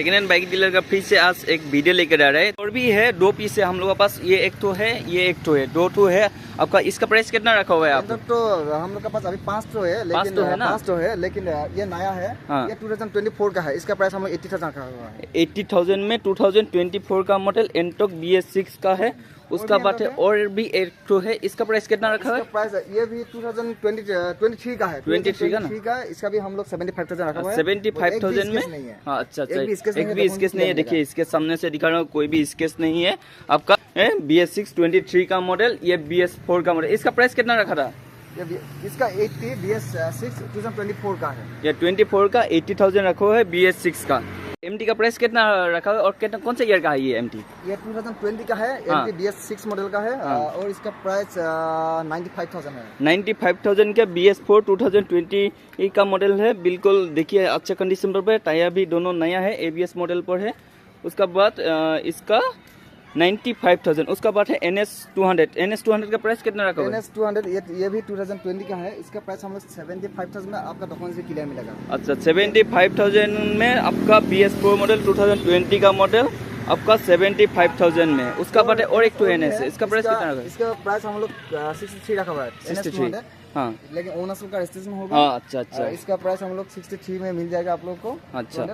Second hand bike dealer का फिर से आज एक वीडियो लेकर आ रहा है। और भी है, 2 पीस है हम लोग के पास। ये एक तो है, ये एक तो है, 2 तो है आपका। इसका प्राइस कितना रखा हुआ है आप? तो हम लोग के पास अभी 5 तो है, लेकिन 5 तो है ना? 5 तो है, लेकिन ये नया है। हाँ। ये 2024 का है। इसका प्राइस हम लोग 80,000 रखा हुआ है। 80,000 में 2024 का मॉडल एंटॉक BS6 का है। उसका बाद है और भी एक तो है। इसका प्राइस कितना रखा हुआ है? प्राइस ये भी 2023 का है। 23 का ना? का इसका भी हम लोग 75,000 रखा हुआ है। 75,000 में। हाँ, अच्छा अच्छा, एक भी स्केच नहीं है। देखिए इसके सामने से दिखा रहा हूँ, कोई भी स्केच नहीं है आपका। BS6 23 का मॉडल, ये BS4 का मॉडल। इसका प्राइस कितना रखा था? इसका 80 BS6 2024 का है। ये 24 का 80,000 रखा हुआ है। BS6 का MT का प्राइस कितना रखा हुआ है और कितना, कौन सा ईयर का है ये MT? ये 2020 का है। हाँ। MT BS6 मॉडल का है। और इसका प्राइस 95,000 है। 95,000 का BS4 2020 का मॉडल है। बिल्कुल देखिए अच्छा कंडीशन पर है। टायर भी दोनों नया है, ABS मॉडल पर है। उसका बाद इसका 95,000। उसका बाद है NS200 का प्राइस कितना रखा हुआ है? NS200 ये भी 2020 का है। इसका प्राइस हम लोग 75,000 में आपका डॉक्यूमेंट्स भी क्लियर मिलेगा। अच्छा, 75,000 में आपका BS4 मॉडल 2020 का मॉडल आपका 75,000 में। उसका बाद है और एक तो NS है। इसका प्राइस कितना रखा है? इसका प्राइस हम लोग 63 रखा हुआ है। 63। हाँ, लेकिन ओनरशिप का रजिस्ट्रेशन होगा। हाँ, अच्छा अच्छा। इसका प्राइस हम लोग 63 में मिल जाएगा आप लोग को। अच्छा,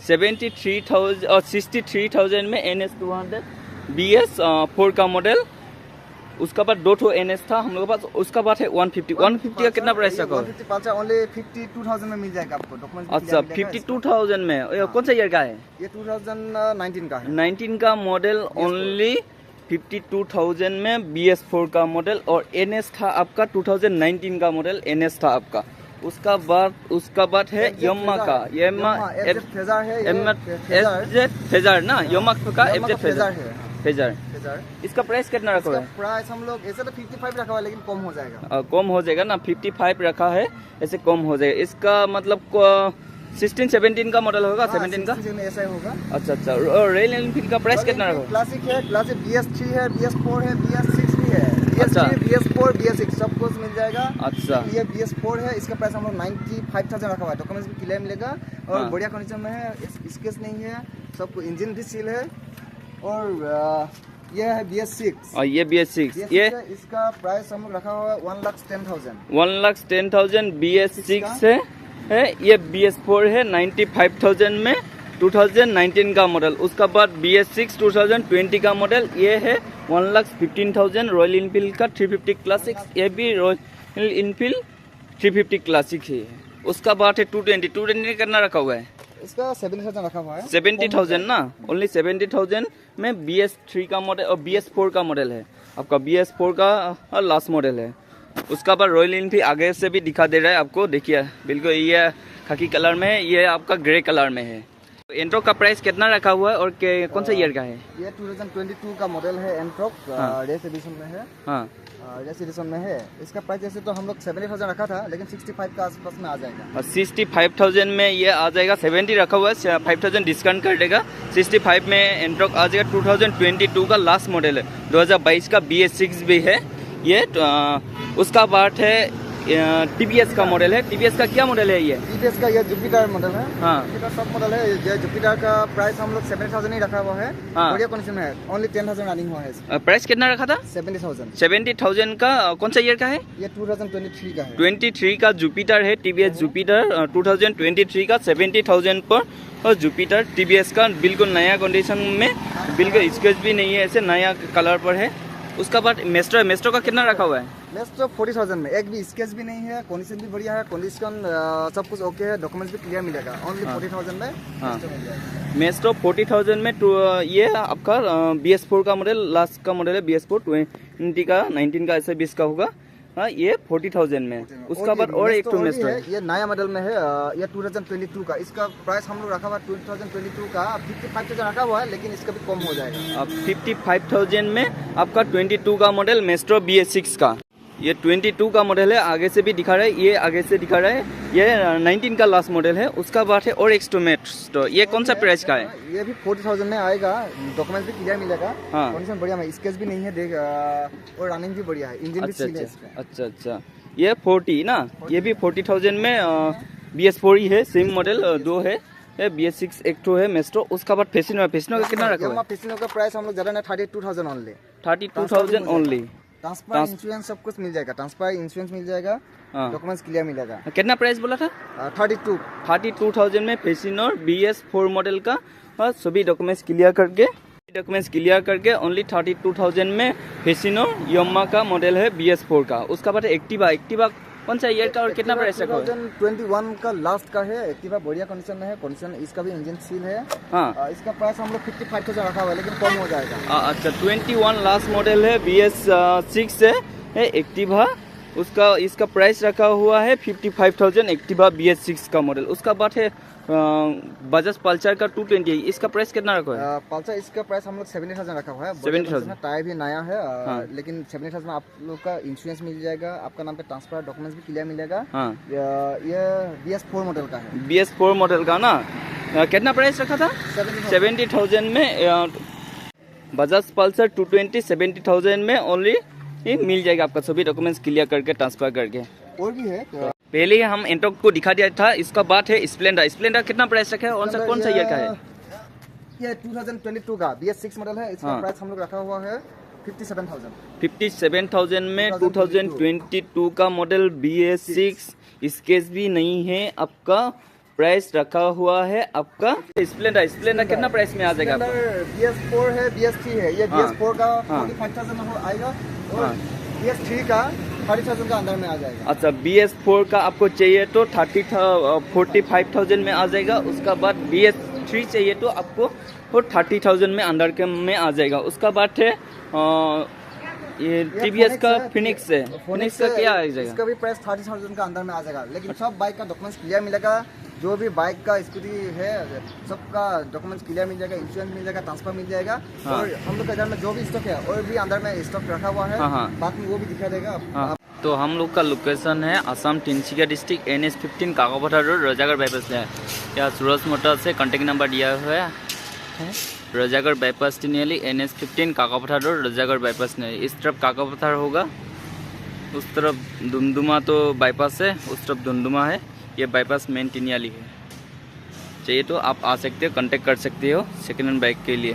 73,000 और 63,000 में NS200 BS4 का मॉडल। उसका बाद 2 ठो NS था हम लोग के पास। उसका बाद है 150 का कितना प्राइस रखा? 150 ओनली 52,000 में मिल जाएगा आपको डॉक्यूमेंट। अच्छा, 52,000 में। कौन सा ईयर का है? ये 2019 का है। 19 का मॉडल ओनली 52,000 में BS4 का मॉडल। और NS था आपका 2019 का मॉडल NS था आपका। उसका बाद है यम्मा का, फेजर ना, यम्मा का फेजर। इसका प्राइस कितना रखा है? प्राइस हम लोग ऐसे तो 55 रखा हुआ है, लेकिन कम हो जाएगा। कम हो जाएगा ना, 55 रखा है, ऐसे कम हो जाएगा। इसका मतलब 16-17 का मॉडल होगा। 17 का ऐसा ही होगा। अच्छा अच्छा। और रॉयल एनफील्ड का प्राइस कितना रखा? क्लासिक है, क्लासिक BS3 है, BS4 है, BS6 भी है। अच्छा। BS4 BS6 सब कुछ मिल जाएगा। अच्छा, ये BS4 है। इसका प्राइस हम लोग 95,000 रखा हुआ है। डॉक्यूमेंट्स भी क्लियर मिलेगा और बढ़िया कंडीशन में है। स्केच नहीं है, सबको इंजन भी सील है। और ये है BS6। और ये BS6 ये इसका प्राइस हम लोग रखा हुआ है 1,10,000। 1,10,000 BS6 है। ये BS4 है 95,000 में, 2019 का मॉडल। उसका बाद BS6 2020 का मॉडल, ये है 1,15,000 रॉयल इनफील्ड का 350 क्लासिक। ये भी रॉयल इनफील्ड 350 क्लासिक है। उसका बाद है 220 कितना रखा हुआ है? इसका 70,000 रखा हुआ है। 70,000 ना, ओनली 70,000 में BS3 का मॉडल और BS4 का मॉडल है आपका। BS4 का लास्ट मॉडल है। उसका बाद रॉयल इनफील्ड आगे से भी दिखा दे रहा है आपको। देखिए बिल्कुल ये खाकी कलर में है, ये आपका ग्रे कलर में है। एंट्रोक का प्राइस कितना रखा हुआ है और कौन सा ईयर का है? ये 2022 का मॉडल है एंट्रोक। रेस एडिशन में है। हाँ, रेस एडिशन में है। इसका प्राइस जैसे तो हम लोग 70,000 रखा था, लेकिन 65 का आसपास में आ जाएगा। और 65,000 में ये आ जाएगा। 70 रखा हुआ है, 5,000 डिस्काउंट कर देगा। 65 में एंट्रोक आ जाएगा। 2022 का लास्ट मॉडल है। 2022 का BS6 भी है ये। उसका बाद है TVS का मॉडल है। TVS का क्या मॉडल है ये? TVS का ये जुपिटर मॉडल है। हाँ, जुपिटर सब मॉडल है। ये जुपिटर का प्राइस हम लोग 70,000 ही रखा हुआ है। हाँ। बढ़िया कंडीशन में है। ओनली 10,000 रनिंग हुआ है। प्राइस कितना रखा था? 70,000। 70,000 का कौन सा ईयर का है? ये 2023 का है। 23 का जुपिटर है। TVS जुपिटर 2023 का 70,000 पर। और जुपिटर TVS का बिल्कुल नया कंडीशन में, बिल्कुल स्केच भी नहीं है, ऐसे नया कलर पर है। उसका बाद मेस्ट्रो का कितना रखा हुआ है? मेस्ट्रो 40,000 में, एक भी स्केच भी नहीं है, कंडीशन भी बढ़िया है, कंडीशन सब कुछ ओके है, डॉक्यूमेंट्स भी क्लियर मिलेगा। ओनली 40,000 में मेस्ट्रो मिल जाएगा। मेस्ट्रो 40,000 में। ये आपका BS4 का मॉडल, लास्ट का मॉडल है। BS4 20 का 19 का ऐसे 20 का होगा। हाँ, ये 40,000 में। उसका बाद और एक तो मेस्ट्रो है, ये नया मॉडल में है। ये 2022 का। इसका प्राइस हम लोग रखा हुआ 2022 का 55,000 रखा हुआ है, लेकिन इसका भी कम हो जाएगा। 55,000 में आपका 22 का मॉडल मेस्ट्रो BS6 का। ये 22 का मॉडल है, आगे से भी दिखा रहा है, ये आगे से दिखा रहा है। ये 19 का लास्ट मॉडल है। उसका बाद है और एक्सटोमेट। ये कौन सा प्राइस का है? ये भी 40,000 में आएगा। डॉक्यूमेंट्स भी क्लियर मिलेगा। हाँ, कंडीशन बढ़िया है, स्केच भी नहीं है, देख और रनिंग भी बढ़िया है, इंजन भी सील है इसका। अच्छा अच्छा। ये 40 ना, ये भी 40,000 में BS4 ही है, सेम मॉडल 2 है। है, BS6 एक ठो है मेस्ट्रो, उसका बाद फेसिनो है। फेसिनो का कितना रखा है? फेसिनो का प्राइस हम लोग ज़्यादा ना 32,000 ओनली। 32,000 ओनली। ट्रांसफर इंश्योरेंस सब कुछ मिल जाएगा, ट्रांसफर इंश्योरेंस मिल जाएगा, डॉक्यूमेंट्स क्लियर मिलेगा। कितना प्राइस बोला था? 32,000 में फेसिनो BS4 मॉडल का सभी डॉक्यूमेंट्स क्लियर करके ओनली 32,000 में फेसिनो यामाहा का मॉडल है BS4 का। उसका बाद एक्टिवा कौन सा ईयर का और कितना प्राइस रखा है? 2021 का लास्ट का है। एक्टिवा बढ़िया कंडीशन में है, कंडीशन इसका भी इंजन सील है। हाँ, इसका प्राइस हम लोग 55,000 रखा हुआ है, लेकिन कम हो जाएगा। अच्छा, 21 लास्ट मॉडल है, BS6 है एक्टिवा, इसका प्राइस रखा हुआ है 55,000 एक्टिवा BS6 का मॉडल। उसका बाद है बजाज पल्सर का 220, इसका प्राइस कितना रखा है? पल्सर इसका प्राइस हम लोग 70,000 रखा हुआ है। 70,000, टायर भी नया है। लेकिन 70,000 में आप लोग का इंश्योरेंस मिल जाएगा, आपका नाम पे ट्रांसफर डॉक्यूमेंट्स भी क्लियर मिलेगा। ये BS4 मॉडल का है। BS4 मॉडल का ना, कितना प्राइस रखा था? 70,000 में बजाज पल्सर 220 70,000 में ओनली मिल जाएगा आपका, सभी डॉक्यूमेंट्स क्लियर करके ट्रांसफर करके। और भी है, पहले ही हम एंटॉक को दिखा दिया था। इसका बात है स्प्लेंडर कितना प्राइस रखा है? कौन सा ईयर का है? ये 2022 का BS6 मॉडल है। इसका प्राइस हम लोग रखा हुआ है 57,000 में 2022 का मॉडल BS6, स्केच भी नहीं है आपका, प्राइस रखा हुआ है आपका। स्प्लेंडर कितना प्राइस में आ जाएगा? BS4 है, BS3 है। ये BS4 का 45,000 में आएगा और BS3 का 30,000 का अंदर में आ जाएगा। अच्छा, BS4 का आपको चाहिए तो 45,000 में आ जाएगा। उसका बाद BS3 चाहिए तो आपको 30,000 में अंदर के में आ जाएगा। उसका बाद है ये TVS का फिनिक्स है। फिनिक्स का क्या आ जाएगा? इसका भी प्राइस 30,000 का अंदर में आ जाएगा, लेकिन सब बाइक का डॉक्यूमेंट्स क्लियर मिलेगा। जो भी बाइक का स्कूटी है सबका डॉक्यूमेंट्स क्लियर मिल जाएगा, इंश्योरेंस मिल जाएगा, ट्रांसफर मिल जाएगा। और हम लोग के अंदर में जो भी स्टॉक है और भी अंदर में स्टॉक रखा हुआ है, बाद में वो भी दिखा देगा। तो हम लोग का लोकेशन है Assam Tinsukia district NH15 Kakopathar road, Rajagarh bypass है। यहाँ सूरज मोटर्स से कॉन्टेक्ट नंबर दिया हुआ है। Rajagarh bypass nearly NH15 Kakopathar road, Rajagarh bypass नहीं। इस तरफ काकोपथार होगा, उस तरफ दुमदुमा तो बाईपास है, उस तरफ दुमदुमा है। ये बाईपास मेन टिनियाली है। चाहिए तो आप आ सकते हो, कांटेक्ट कर सकते हो सेकेंड हैंड बाइक के लिए।